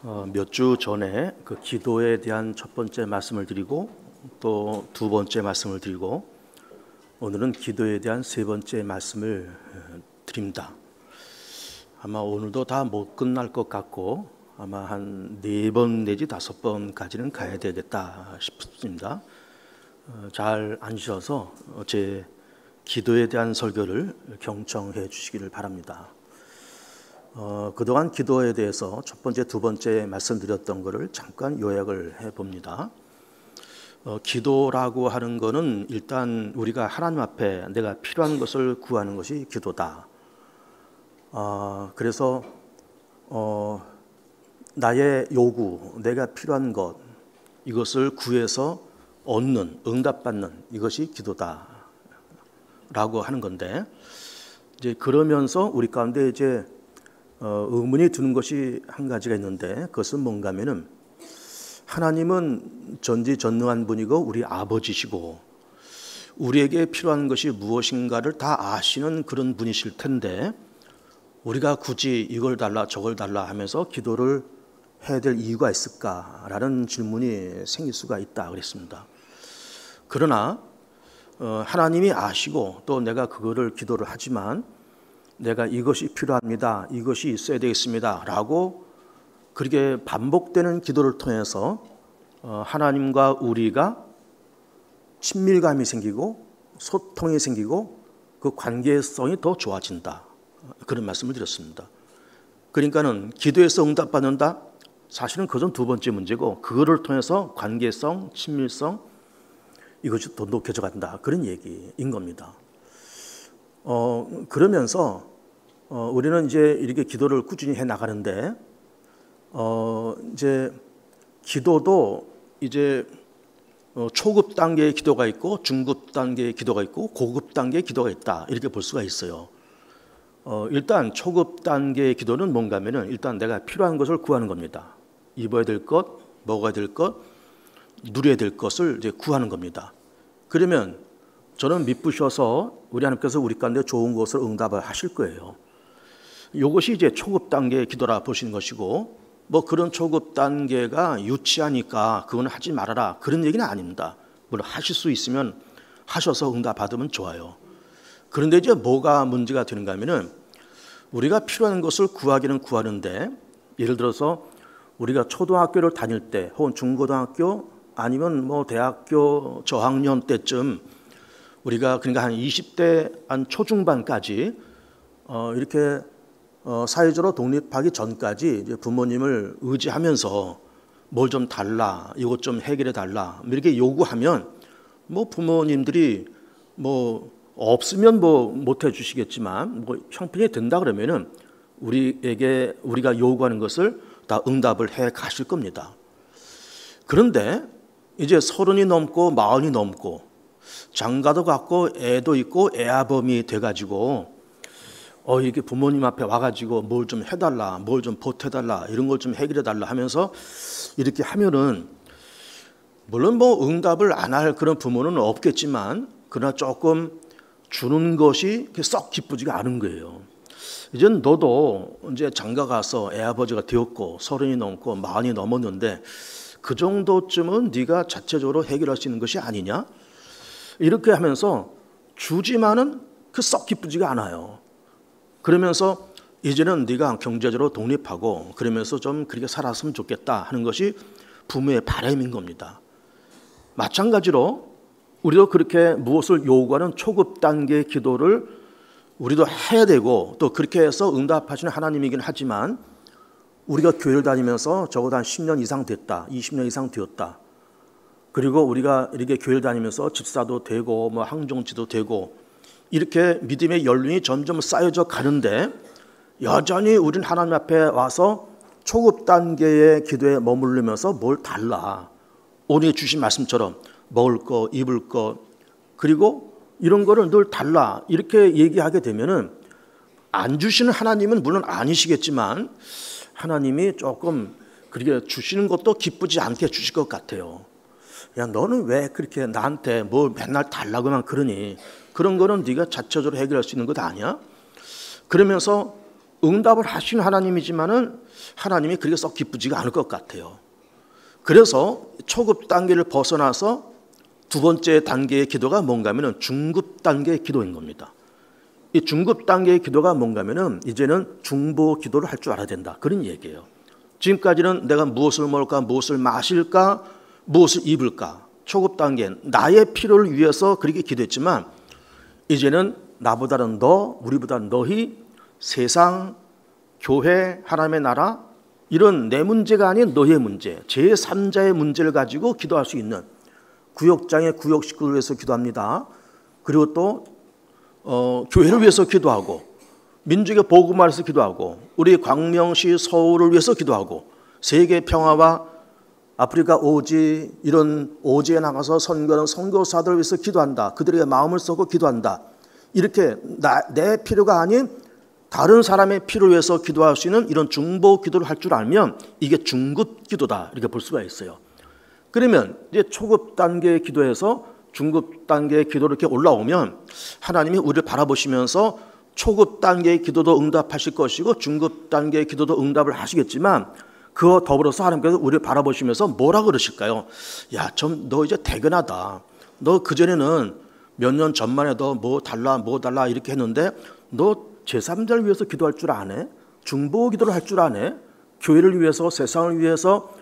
몇 주 전에 그 기도에 대한 첫 번째 말씀을 드리고 또 두 번째 말씀을 드리고 오늘은 기도에 대한 세 번째 말씀을 드립니다. 아마 오늘도 다 못 끝날 것 같고 아마 한 4번 내지 5번까지는 가야 되겠다 싶습니다. 잘 앉으셔서 제 기도에 대한 설교를 경청해 주시기를 바랍니다. 그동안 기도에 대해서 첫 번째, 두 번째 말씀드렸던 것을 잠깐 요약을 해봅니다. 기도라고 하는 것은 일단 우리가 하나님 앞에 내가 필요한 것을 구하는 것이 기도다. 그래서 나의 요구, 내가 필요한 것, 이것을 구해서 얻는, 응답받는 이것이 기도다 라고 하는 건데, 이제 그러면서 우리 가운데 이제 의문이 드는 것이 한 가지가 있는데, 그것은 뭔가 하면은 하나님은 전지전능한 분이고 우리 아버지시고 우리에게 필요한 것이 무엇인가를 다 아시는 그런 분이실 텐데, 우리가 굳이 이걸 달라 저걸 달라 하면서 기도를 해야 될 이유가 있을까라는 질문이 생길 수가 있다 그랬습니다. 그러나 하나님이 아시고 또 내가 그거를 기도를 하지만 내가 이것이 필요합니다, 이것이 있어야 되겠습니다 라고 그렇게 반복되는 기도를 통해서 하나님과 우리가 친밀감이 생기고 소통이 생기고 그 관계성이 더 좋아진다, 그런 말씀을 드렸습니다. 그러니까는 기도에서 응답받는다, 사실은 그것은 두 번째 문제고 그거를 통해서 관계성, 친밀성 이것이 더 높여져 간다, 그런 얘기인 겁니다. 그러면서 우리는 이제 이렇게 기도를 꾸준히 해 나가는데, 이제 기도도 이제 초급 단계의 기도가 있고 중급 단계의 기도가 있고 고급 단계의 기도가 있다, 이렇게 볼 수가 있어요. 일단 초급 단계의 기도는 뭔가 하면은 일단 내가 필요한 것을 구하는 겁니다. 입어야 될 것, 먹어야 될 것, 누려야 될 것을 이제 구하는 겁니다. 그러면 저는 믿으셔서 우리 하나님께서 우리 가운데 좋은 것을 응답을 하실 거예요. 이것이 이제 초급 단계의 기도라 보시는 것이고, 뭐 그런 초급 단계가 유치하니까 그건 하지 말아라, 그런 얘기는 아닙니다. 물론 하실 수 있으면 하셔서 응답 받으면 좋아요. 그런데 이제 뭐가 문제가 되는가 하면은 우리가 필요한 것을 구하기는 구하는데, 예를 들어서 우리가 초등학교를 다닐 때 혹은 중고등학교 아니면 뭐 대학교 저학년 때쯤 우리가 그러니까 한 20대 한 초중반까지 이렇게 사회적으로 독립하기 전까지 이제 부모님을 의지하면서 뭘 좀 달라, 이것 좀 해결해 달라 이렇게 요구하면 뭐 부모님들이 뭐 없으면 뭐 못 해주시겠지만 뭐 형편이 된다 그러면은 우리가 요구하는 것을 다 응답을 해 가실 겁니다. 그런데 이제 30이 넘고 40이 넘고 장가도 갔고 애도 있고 애아범이 돼가지고 이렇게 부모님 앞에 와가지고 뭘 좀 해달라, 뭘 좀 보태달라, 이런 걸 좀 해결해달라 하면서 이렇게 하면은 물론 뭐 응답을 안 할 그런 부모는 없겠지만 그러나 조금 주는 것이 썩 기쁘지가 않은 거예요. 이젠 너도 이제 장가 가서 애아버지가 되었고 30이 넘고 40이 넘었는데 그 정도쯤은 네가 자체적으로 해결할 수 있는 것이 아니냐? 이렇게 하면서 주지만은 썩 기쁘지가 않아요. 그러면서 이제는 네가 경제적으로 독립하고 그러면서 좀 그렇게 살았으면 좋겠다 하는 것이 부모의 바람인 겁니다. 마찬가지로 우리도 그렇게 무엇을 요구하는 초급 단계의 기도를 우리도 해야 되고 또 그렇게 해서 응답하시는 하나님이긴 하지만 우리가 교회를 다니면서 적어도 한 10년 이상 됐다, 20년 이상 되었다. 그리고 우리가 이렇게 교회를 다니면서 집사도 되고 뭐 항정치도 되고 이렇게 믿음의 연륜이 점점 쌓여져 가는데 여전히 우리는 하나님 앞에 와서 초급 단계의 기도에 머무르면서 뭘 달라, 오늘 주신 말씀처럼 먹을 거, 입을 거, 그리고 이런 거를 늘 달라 이렇게 얘기하게 되면은 안 주시는 하나님은 물론 아니시겠지만 하나님이 조금 그렇게 주시는 것도 기쁘지 않게 주실 것 같아요. 야, 너는 왜 그렇게 나한테 뭘 맨날 달라고만 그러니? 그런 거는 네가 자체적으로 해결할 수 있는 것 아니야? 그러면서 응답을 하신 하나님이지만은 하나님이 그렇게 썩 기쁘지가 않을 것 같아요. 그래서 초급 단계를 벗어나서 두 번째 단계의 기도가 뭔가 하면은 중급 단계의 기도인 겁니다. 이 중급 단계의 기도가 뭔가 하면은 이제는 중보 기도를 할 줄 알아야 된다. 그런 얘기예요. 지금까지는 내가 무엇을 먹을까, 무엇을 마실까, 무엇을 입을까. 초급 단계는 나의 필요를 위해서 그렇게 기도했지만 이제는 나보다는 너, 우리보다는 너희, 세상, 교회, 하나님의 나라 이런 내 문제가 아닌 너의 문제, 제3자의 문제를 가지고 기도할 수 있는 구역장의 구역 식구를 위해서 기도합니다. 그리고 또 교회를 위해서 기도하고 민족의 복음을 위해서 기도하고 우리 광명시 서울을 위해서 기도하고 세계 평화와 아프리카 오지 이런 오지에 나가서 선교하는 선교사들을 위해서 기도한다. 그들에게 마음을 쏟고 기도한다. 이렇게 내 필요가 아닌 다른 사람의 필요를 위해서 기도할 수 있는 이런 중보 기도를 할 줄 알면 이게 중급 기도다 이렇게 볼 수가 있어요. 그러면 이제 초급 단계의 기도에서 중급 단계의 기도로 이렇게 올라오면 하나님이 우리를 바라보시면서 초급 단계의 기도도 응답하실 것이고 중급 단계의 기도도 응답을 하시겠지만 그와 더불어서 하나님께서 우리를 바라보시면서 뭐라 그러실까요? 야, 좀 너 이제 대견하다. 너 그전에는 몇 년 전만 해도 뭐 달라 이렇게 했는데 너 제3자를 위해서 기도할 줄 아네? 중보 기도를 할 줄 아네? 교회를 위해서, 세상을 위해서,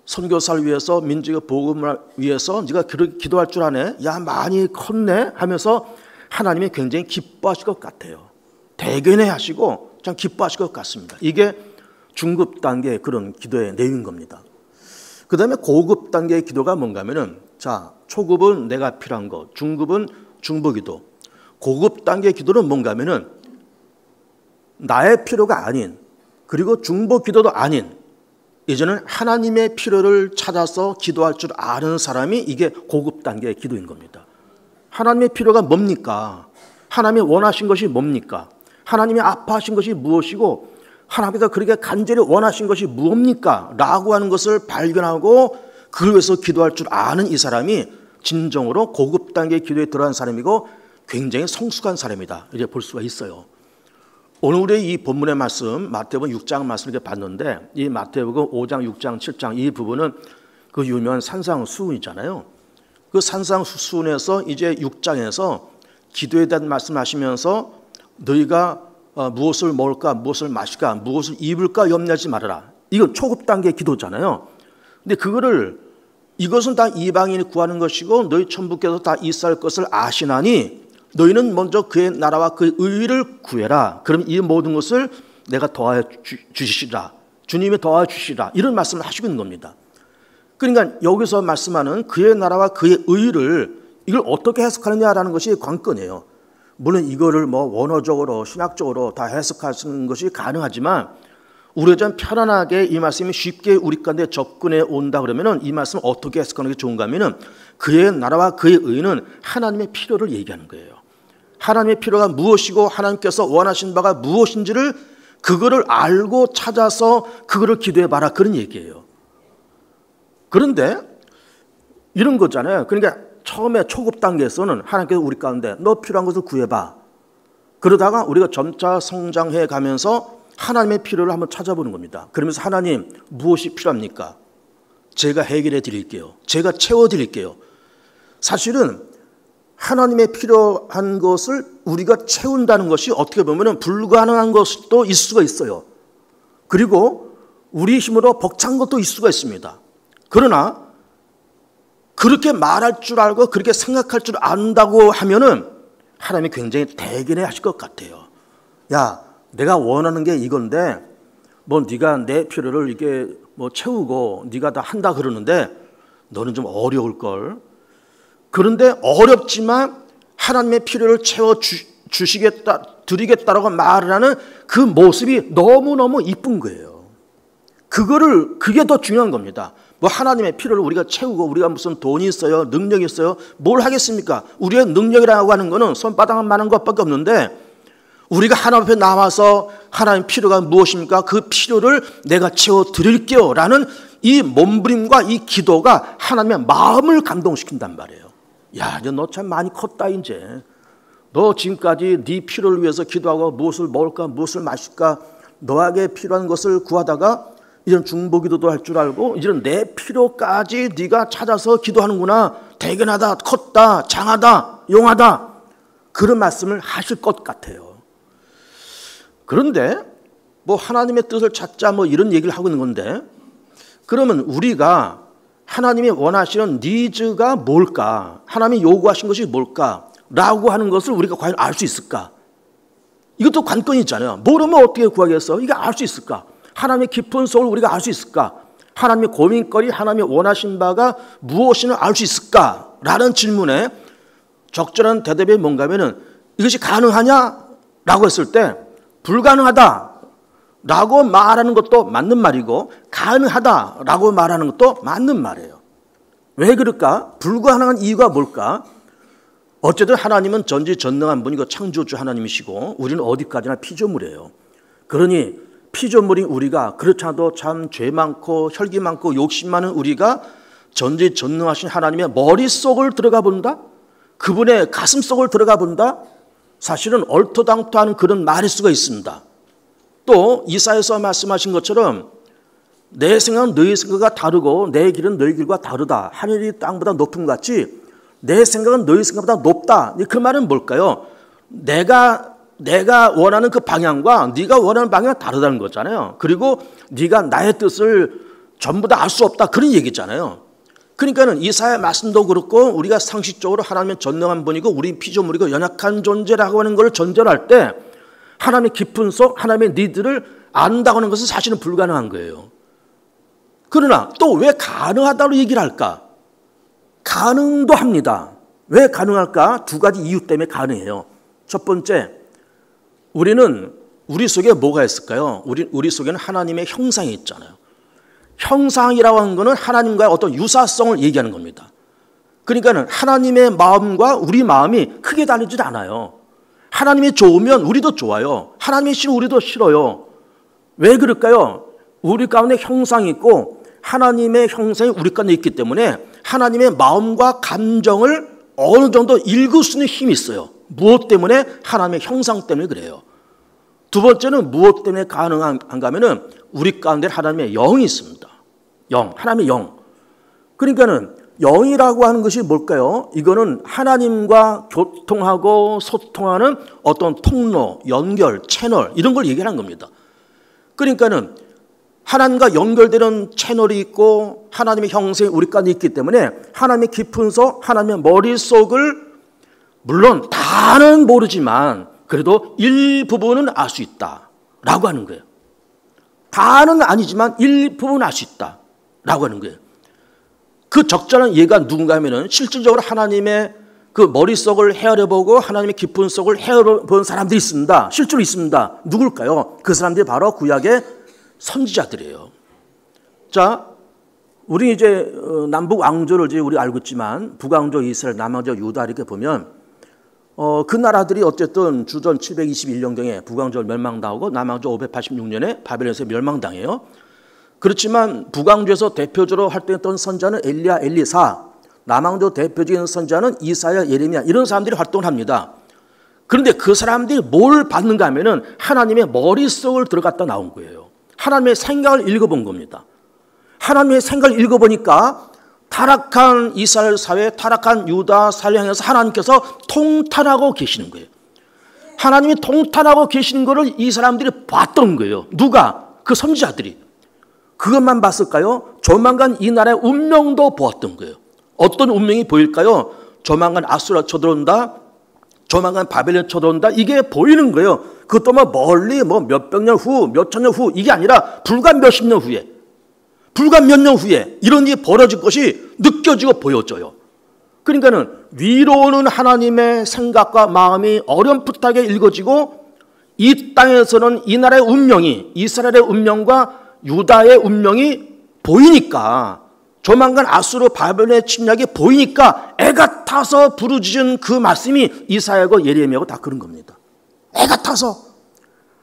선교사를 위해서, 민족의 복음을 위해서 네가 그렇게 기도할 줄 아네? 야, 많이 컸네? 하면서 하나님이 굉장히 기뻐하실 것 같아요. 대견해 하시고 참 기뻐하실 것 같습니다. 이게 중급 단계의 그런 기도의 내용인 겁니다. 그 다음에 고급 단계의 기도가 뭔가 하면은 자, 초급은 내가 필요한 것, 중급은 중보 기도, 고급 단계의 기도는 뭔가 하면은 나의 필요가 아닌 그리고 중보 기도도 아닌 이제는 하나님의 필요를 찾아서 기도할 줄 아는 사람이 이게 고급 단계의 기도인 겁니다. 하나님의 필요가 뭡니까? 하나님이 원하신 것이 뭡니까? 하나님이 아파하신 것이 무엇이고 하나님께서 그렇게 간절히 원하신 것이 무엇입니까? 라고 하는 것을 발견하고 그걸 위해서 기도할 줄 아는 이 사람이 진정으로 고급 단계의 기도에 들어간 사람이고 굉장히 성숙한 사람이다 이렇게 볼 수가 있어요. 오늘 우리 이 본문의 말씀 마태복음 6장 말씀을 이렇게 봤는데 이 마태복음 5장, 6장, 7장 이 부분은 그 유명한 산상수훈이잖아요. 그 산상수훈에서 이제 6장에서 기도에 대한 말씀하시면서 너희가 무엇을 먹을까, 무엇을 마실까, 무엇을 입을까 염려하지 말아라. 이건 초급 단계의 기도잖아요. 근데 이것은 다 이방인이 구하는 것이고 너희 천부께서 다 이스라엘 것을 아시나니 너희는 먼저 그의 나라와 그의 의를 구해라. 그럼 이 모든 것을 내가 더하여 주시리라. 주님이 더하여 주시리라. 이런 말씀을 하시고 있는 겁니다. 그러니까 여기서 말씀하는 그의 나라와 그의 의를 이걸 어떻게 해석하느냐라는 것이 관건이에요. 물론 이거를 뭐 원어적으로 신학적으로 다 해석하는 것이 가능하지만 우리가 좀 편안하게 이 말씀이 쉽게 우리 가운데 접근해 온다 그러면은 이 말씀 어떻게 해석하는 게 좋은가 하면은 그의 나라와 그의 의는 하나님의 필요를 얘기하는 거예요. 하나님의 필요가 무엇이고 하나님께서 원하신 바가 무엇인지를 그거를 알고 찾아서 그거를 기도해 봐라 그런 얘기예요. 그런데 이런 거잖아요. 그러니까 처음에 초급 단계에서는 하나님께서 우리 가운데 너 필요한 것을 구해봐. 그러다가 우리가 점차 성장해 가면서 하나님의 필요를 한번 찾아보는 겁니다. 그러면서 하나님 무엇이 필요합니까? 제가 해결해 드릴게요. 제가 채워 드릴게요. 사실은 하나님의 필요한 것을 우리가 채운다는 것이 어떻게 보면 불가능한 것도 있을 수가 있어요. 그리고 우리 힘으로 벅찬 것도 있을 수가 있습니다. 그러나 그렇게 말할 줄 알고 그렇게 생각할 줄 안다고 하면은 하나님이 굉장히 대견해 하실 것 같아요. 야, 내가 원하는 게 이건데 뭐 네가 내 필요를 이게 뭐 채우고 네가 다 한다 그러는데 너는 좀 어려울 걸. 그런데 어렵지만 하나님의 필요를 채워 주시겠다, 드리겠다라고 말을 하는 그 모습이 너무너무 이쁜 거예요. 그게 더 중요한 겁니다. 뭐 하나님의 필요를 우리가 채우고 우리가 무슨 돈이 있어요, 능력이 있어요, 뭘 하겠습니까? 우리의 능력이라고 하는 거는 손바닥만한 것밖에 없는데 우리가 하나님 앞에 나와서 하나님 필요가 무엇입니까? 그 필요를 내가 채워 드릴게요 라는 이 몸부림과 이 기도가 하나님의 마음을 감동시킨단 말이에요. 야, 너 참 많이 컸다 이제. 너 지금까지 네 필요를 위해서 기도하고 무엇을 먹을까 무엇을 마실까 너에게 필요한 것을 구하다가 이제는 중보기도도 할 줄 알고 이제는 내 필요까지 네가 찾아서 기도하는구나. 대견하다, 컸다, 장하다, 용하다. 그런 말씀을 하실 것 같아요. 그런데 뭐 하나님의 뜻을 찾자 뭐 이런 얘기를 하고 있는 건데 그러면 우리가 하나님이 원하시는 니즈가 뭘까? 하나님이 요구하신 것이 뭘까? 라고 하는 것을 우리가 과연 알 수 있을까? 이것도 관건이 있잖아요. 모르면 어떻게 구하겠어? 이게 알 수 있을까? 하나님의 깊은 속을 우리가 알 수 있을까? 하나님의 고민거리, 하나님의 원하신 바가 무엇인지 알 수 있을까? 라는 질문에 적절한 대답이 뭔가 하면은 이것이 가능하냐? 라고 했을 때 불가능하다 라고 말하는 것도 맞는 말이고 가능하다 라고 말하는 것도 맞는 말이에요. 왜 그럴까? 불가능한 이유가 뭘까? 어쨌든 하나님은 전지전능한 분이고 창조주 하나님이시고 우리는 어디까지나 피조물이에요. 그러니 피조물이 우리가 그렇지 않아도 참 죄 많고 혈기 많고 욕심 많은 우리가 전지전능하신 하나님의 머릿속을 들어가 본다? 그분의 가슴속을 들어가 본다? 사실은 얼토당토하는 그런 말일 수가 있습니다. 또 이사야서 말씀하신 것처럼 내 생각은 너희 생각과 다르고 내 길은 너희 길과 다르다. 하늘이 땅보다 높은 것 같이 내 생각은 너희 생각보다 높다. 그 말은 뭘까요? 내가 원하는 그 방향과 네가 원하는 방향은 다르다는 거잖아요. 그리고 네가 나의 뜻을 전부 다 알 수 없다. 그런 얘기잖아요. 그러니까는 이사야 말씀도 그렇고 우리가 상식적으로 하나님은 전능한 분이고 우리 피조물이고 연약한 존재라고 하는 걸 전제할 때 하나님의 깊은 속, 하나님의 니들을 안다고 하는 것은 사실은 불가능한 거예요. 그러나 또 왜 가능하다고 얘기를 할까? 가능도 합니다. 왜 가능할까? 두 가지 이유 때문에 가능해요. 첫 번째, 우리는 우리 속에 뭐가 있을까요? 우리 속에는 하나님의 형상이 있잖아요. 형상이라고 하는 것은 하나님과의 어떤 유사성을 얘기하는 겁니다. 그러니까는 하나님의 마음과 우리 마음이 크게 다르지 않아요. 하나님이 좋으면 우리도 좋아요. 하나님이 싫으면 우리도 싫어요. 왜 그럴까요? 우리 가운데 형상이 있고 하나님의 형상이 우리 가운데 있기 때문에 하나님의 마음과 감정을 어느 정도 읽을 수 있는 힘이 있어요. 무엇 때문에? 하나님의 형상 때문에 그래요. 두 번째는 무엇 때문에 가능한가 하면은 우리 가운데 하나님의 영이 있습니다. 영, 하나님의 영. 그러니까는 영이라고 하는 것이 뭘까요? 이거는 하나님과 교통하고 소통하는 어떤 통로, 연결, 채널 이런 걸 얘기하는 겁니다. 그러니까는 하나님과 연결되는 채널이 있고 하나님의 형상이 우리 가운데 있기 때문에 하나님의 깊은 속, 하나님의 머릿속을 물론 다는 모르지만 그래도 일부분은 알 수 있다라고 하는 거예요. 다는 아니지만 일부분은 알 수 있다라고 하는 거예요. 그 적절한 예가 누군가 하면은 실질적으로 하나님의 그 머릿속을 헤아려보고 하나님의 깊은 속을 헤아려본 사람들이 있습니다. 실제로 있습니다. 누굴까요? 그 사람들이 바로 구약의 선지자들이에요. 자, 우리 이제 남북 왕조를 이제 우리 알고 있지만 북왕조 이스라엘, 남왕조 유다 이렇게 보면 그 나라들이 어쨌든 주전 721년경에 북왕조를 멸망당하고 남왕조 586년에 바벨론에서 멸망당해요. 그렇지만 북왕조에서 대표적으로 활동했던 선자는 엘리야, 엘리사, 남왕조 대표적인 선자는 이사야, 예레미야 이런 사람들이 활동을 합니다. 그런데 그 사람들이 뭘 받는가 하면은 하나님의 머릿속을 들어갔다 나온 거예요. 하나님의 생각을 읽어본 겁니다. 하나님의 생각을 읽어보니까 타락한 이스라엘 사회, 타락한 유다 사회를 향해서 하나님께서 통탄하고 계시는 거예요. 하나님이 통탄하고 계시는 것을 이 사람들이 봤던 거예요. 누가? 그 선지자들이. 그것만 봤을까요? 조만간 이 나라의 운명도 보았던 거예요. 어떤 운명이 보일까요? 조만간 아수라 쳐들어온다. 조만간 바벨론 쳐들어온다. 이게 보이는 거예요. 그것도 뭐 멀리 뭐 몇백 년 후, 몇천 년 후 이게 아니라 불과 몇십 년 후에, 불과 몇 년 후에 이런 일이 벌어질 것이 느껴지고 보여져요. 그러니까는 위로 오는 하나님의 생각과 마음이 어렴풋하게 읽어지고 이 땅에서는 이 나라의 운명이, 이스라엘의 운명과 유다의 운명이 보이니까 조만간 아수르 바벨론의 침략이 보이니까 애가 타서 부르짖은 그 말씀이 이사야고 예레미야고 다 그런 겁니다. 애가 타서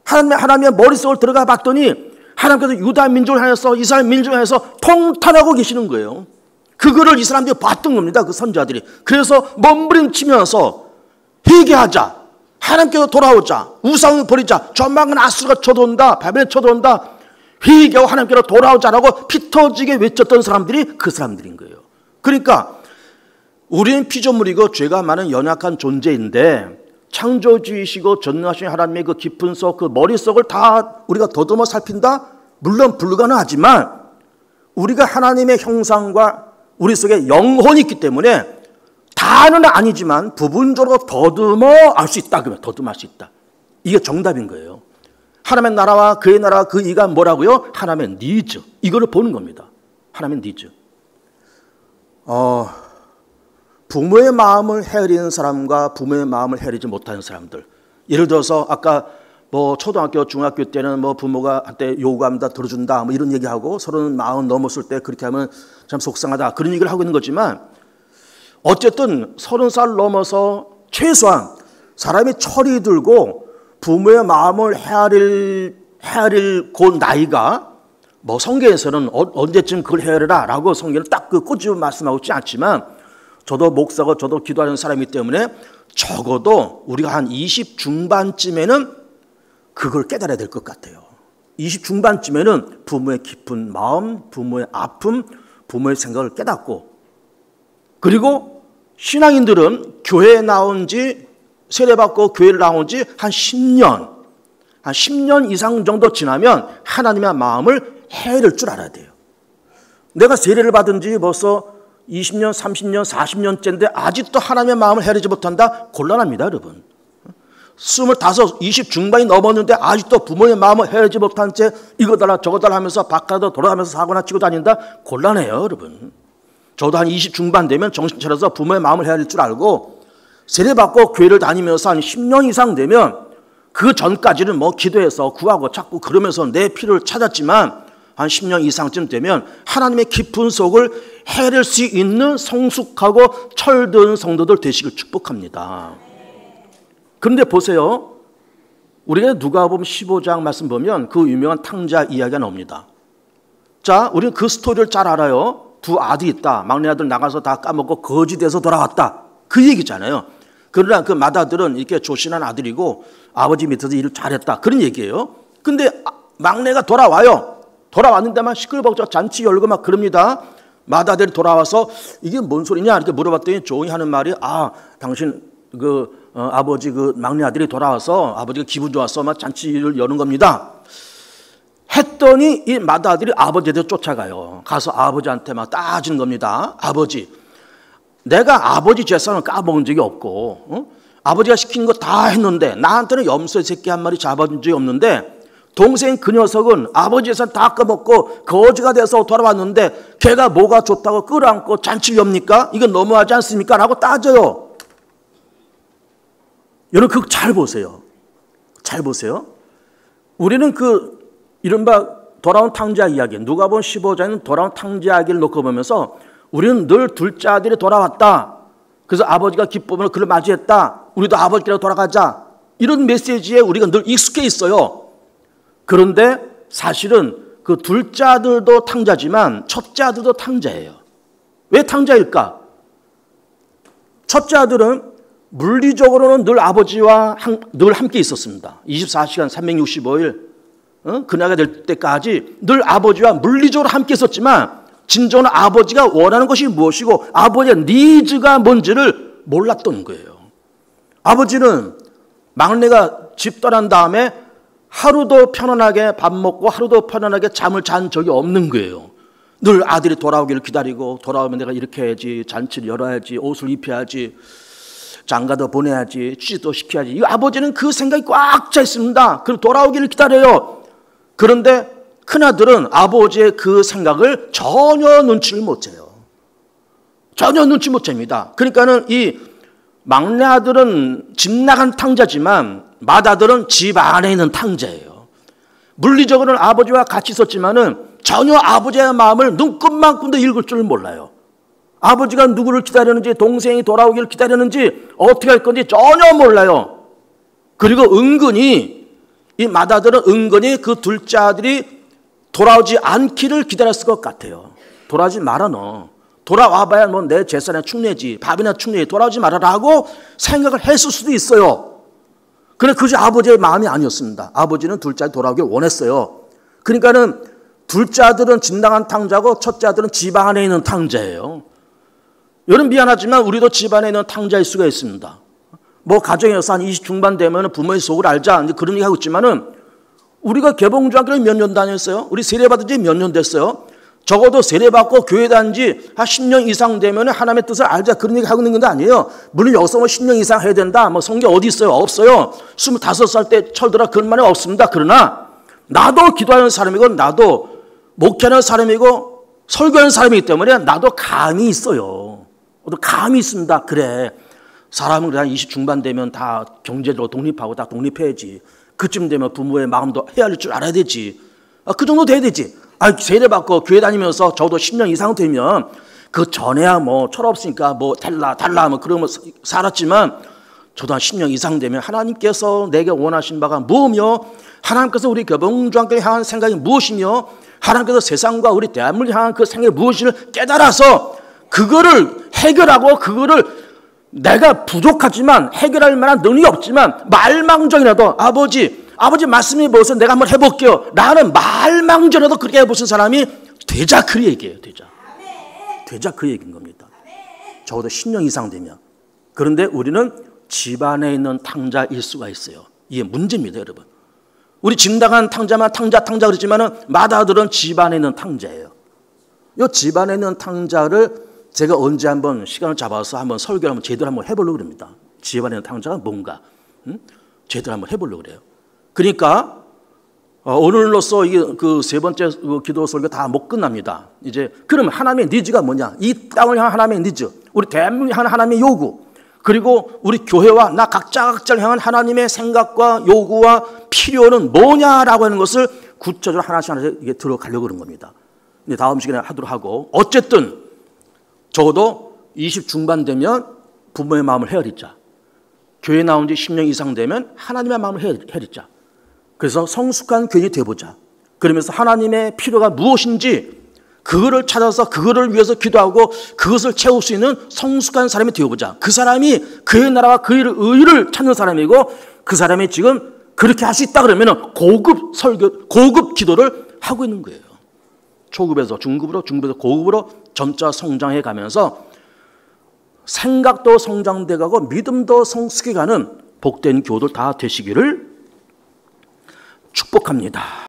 하나님의 머릿속을 들어가 봤더니 하나님께서 유다 민족을 향해서 이스라엘 민족을 향해서 통탄하고 계시는 거예요. 그거를 이 사람들이 봤던 겁니다. 그 선지자들이. 그래서 몸부림치면서 회개하자. 하나님께로 돌아오자. 우상을 버리자. 조만간 아수르가 쳐들어온다. 바벨이 쳐들어온다. 회개하고 하나님께로 돌아오자라고 피 터지게 외쳤던 사람들이 그 사람들인 거예요. 그러니까 우리는 피조물이고 죄가 많은 연약한 존재인데 창조주이시고 전능하신 하나님의 그 깊은 속, 그 머릿속을 다 우리가 더듬어 살핀다? 물론 불가능하지만 우리가 하나님의 형상과 우리 속에 영혼이 있기 때문에 다는 아니지만 부분적으로 더듬어 알 수 있다. 그러면 더듬어 알 수 있다. 이게 정답인 거예요. 하나님의 나라와 그의 나라와 그 이가 뭐라고요? 하나님의 니즈. 이거를 보는 겁니다. 하나님의 니즈. 부모의 마음을 헤아리는 사람과 부모의 마음을 헤아리지 못하는 사람들. 예를 들어서 아까 뭐 초등학교, 중학교 때는 뭐 부모가 한때 요구합니다, 들어준다, 뭐 이런 얘기하고 서로는 마음 넘었을 때 그렇게 하면 참 속상하다. 그런 얘기를 하고 있는 거지만 어쨌든 30살 넘어서 최소한 사람이 철이 들고 부모의 마음을 헤아릴 그 나이가 뭐 성경에서는 언제쯤 그걸 헤아려라 라고 성경은 딱 그 꼬집어 말씀하고 있지 않지만 저도 목사고 저도 기도하는 사람이기 때문에 적어도 우리가 한 20 중반쯤에는 그걸 깨달아야 될 것 같아요. 20 중반쯤에는 부모의 깊은 마음, 부모의 아픔, 부모의 생각을 깨닫고 그리고 신앙인들은 교회에 나온 지 세례받고 교회를 나온 지 한 10년 이상 정도 지나면 하나님의 마음을 헤아릴 줄 알아야 돼요. 내가 세례를 받은 지 벌써 20년, 30년, 40년째인데 아직도 하나님의 마음을 헤아리지 못한다? 곤란합니다, 여러분. 25, 20 중반이 넘었는데 아직도 부모의 마음을 헤아리지 못한 채 이거 달라 저거 달라 하면서 바깥으로 돌아가면서 사고나 치고 다닌다? 곤란해요, 여러분. 저도 한 20 중반 되면 정신 차려서 부모의 마음을 헤아릴 줄 알고 세례받고 교회를 다니면서 한 10년 이상 되면 그 전까지는 뭐 기도해서 구하고 찾고 그러면서 내 필요를 찾았지만 한 10년 이상쯤 되면 하나님의 깊은 속을 헤아릴 수 있는 성숙하고 철든 성도들 되시길 축복합니다. 그런데 보세요. 우리가 누가복음 15장 말씀 보면 그 유명한 탕자 이야기가 나옵니다. 자, 우리는 그 스토리를 잘 알아요. 두 아들이 있다. 막내 아들 나가서 다 까먹고 거지돼서 돌아왔다. 그 얘기잖아요. 그러나 그 맏아들은 이렇게 조신한 아들이고 아버지 밑에서 일을 잘했다. 그런 얘기예요. 근데 막내가 돌아와요. 돌아왔는데만 시끌벅적 잔치 열고 막 그럽니다. 맏아들이 돌아와서 이게 뭔 소리냐 이렇게 물어봤더니 조용히 하는 말이 당신 아버지 그 막내 아들이 돌아와서 아버지가 기분 좋아서 막 잔치를 여는 겁니다. 했더니 이 맏아들이 아버지한테 쫓아가요. 가서 아버지한테 막 따지는 겁니다. 아버지, 내가 아버지 재산을 까먹은 적이 없고 아버지가 시킨 거 다 했는데 나한테는 염소 새끼 한 마리 잡아준 적이 없는데 동생 그 녀석은 아버지 재산 다 까먹고 거지가 돼서 돌아왔는데 걔가 뭐가 좋다고 끌어안고 잔치를 엽니까? 이건 너무하지 않습니까? 라고 따져요. 여러분 그거 잘 보세요. 잘 보세요. 우리는 그 이른바 돌아온 탕자 이야기, 누가복음 15장에는 돌아온 탕자 이야기를 놓고 보면서 우리는 늘 둘째 아들이 돌아왔다. 그래서 아버지가 기쁨으로 그를 맞이했다. 우리도 아버지께로 돌아가자. 이런 메시지에 우리가 늘 익숙해 있어요. 그런데 사실은 그 둘째 아들도 탕자지만 첫째 아들도 탕자예요. 왜 탕자일까? 첫째 아들은 물리적으로는 늘 아버지와 늘 함께 있었습니다. 24시간 365일 그날가 될 때까지 늘 아버지와 물리적으로 함께 있었지만 진정으로 아버지가 원하는 것이 무엇이고 아버지의 니즈가 뭔지를 몰랐던 거예요. 아버지는 막내가 집 떠난 다음에 하루도 편안하게 밥 먹고 하루도 편안하게 잠을 잔 적이 없는 거예요. 늘 아들이 돌아오기를 기다리고 돌아오면 내가 이렇게 해야지, 잔치를 열어야지, 옷을 입혀야지, 장가도 보내야지, 취직도 시켜야지. 이 아버지는 그 생각이 꽉 차 있습니다. 그럼 돌아오기를 기다려요. 그런데 큰아들은 아버지의 그 생각을 전혀 눈치를 못 채요. 전혀 눈치 못 챕니다. 그러니까는 이 막내 아들은 집 나간 탕자지만 맏아들은 집 안에 있는 탕자예요. 물리적으로는 아버지와 같이 있었지만은 전혀 아버지의 마음을 눈끝만큼도 읽을 줄 몰라요. 아버지가 누구를 기다리는지, 동생이 돌아오기를 기다리는지, 어떻게 할 건지 전혀 몰라요. 그리고 은근히 이 맏아들은 은근히 그 둘째 아들이 돌아오지 않기를 기다렸을 것 같아요. 돌아오지 마라 너. 돌아와봐야 뭐 내 재산에 축내지, 밥이나 축내지, 돌아오지 말아라 하고 생각을 했을 수도 있어요. 그런데 그것이 아버지의 마음이 아니었습니다. 아버지는 둘째 아들 돌아오길 원했어요. 그러니까는 둘째 아들은 진당한 탕자고 첫째 아들은 집안에 있는 탕자예요. 여러분 미안하지만 우리도 집안에 있는 탕자일 수가 있습니다. 뭐 가정에서 한 20 중반 되면 부모의 속을 알자 그런 얘기 하고 있지만은 우리가 개봉중학교를 몇 년 다녔어요? 우리 세례받은 지 몇 년 됐어요? 적어도 세례받고 교회 다닌 지 한 10년 이상 되면 하나님의 뜻을 알자 그런 얘기 하고 있는 건 아니에요. 물론 여기서 뭐 10년 이상 해야 된다. 뭐 성경 어디 있어요? 없어요. 25살 때 철들어 그런 말은 없습니다. 그러나 나도 기도하는 사람이고 나도 목회하는 사람이고 설교하는 사람이기 때문에 나도 감이 있어요. 나도 감이 있습니다. 그래. 사람은 그냥 20 중반 되면 다 경제적으로 독립하고 다 독립해야지. 그쯤 되면 부모의 마음도 헤아릴 줄 알아야 되지. 그 정도 돼야 되지. 세례받고 교회 다니면서 저도 10년 이상 되면 그 전에야 뭐 철없으니까 뭐 달라 뭐 그러면 살았지만 저도 한 10년 이상 되면 하나님께서 내게 원하신 바가 무엇이며 하나님께서 우리 개봉중학교를 향한 생각이 무엇이며 하나님께서 세상과 우리 대한민국을 향한 그 생각이 무엇인지를 깨달아서 그거를 해결하고 그거를 내가 부족하지만 해결할 만한 능력이 없지만 말망정이라도 아버지 말씀이 무엇을 내가 한번 해볼게요. 나는 말망정이라도 그렇게 해보신 사람이 되자 그 얘기예요. 되자 그 얘기인 겁니다. 적어도 10년 이상 되면. 그런데 우리는 집안에 있는 탕자일 수가 있어요. 이게 문제입니다, 여러분. 우리 진당한 탕자만 탕자 그러지만은 마다들은 집안에 있는 탕자예요. 이 집안에 있는 탕자를 제가 언제 한번 시간을 잡아서 한번 설교를 한번 제대로 한번 해보려고 합니다. 집안에 있는 탕자가 뭔가 제대로 한번 해보려고 그래요. 그러니까 오늘로써 그 세 번째 기도 설교 다 못 끝납니다. 이제 그러면 하나님의 니즈가 뭐냐? 이 땅을 향한 하나님의 니즈, 우리 대한민국을 향한 하나님의 요구, 그리고 우리 교회와 나 각자를 향한 하나님의 생각과 요구와 필요는 뭐냐라고 하는 것을 구체적으로 하나씩 이게 들어가려고 그런 겁니다. 근데 다음 시간에 하도록 하고 어쨌든 적어도 20 중반 되면 부모의 마음을 헤아리자. 교회 나온 지 10년 이상 되면 하나님의 마음을 헤아리자. 그래서 성숙한 교인이 되어보자. 그러면서 하나님의 필요가 무엇인지 그거를 찾아서 그거를 위해서 기도하고 그것을 채울 수 있는 성숙한 사람이 되어보자. 그 사람이 그의 나라와 그의 의를 찾는 사람이고 그 사람이 지금 그렇게 할 수 있다 그러면 고급 설교, 고급 기도를 하고 있는 거예요. 초급에서 중급으로, 중급에서 고급으로 점차 성장해 가면서 생각도 성장돼 가고 믿음도 성숙해 가는 복된 교우들 다 되시기를 축복합니다.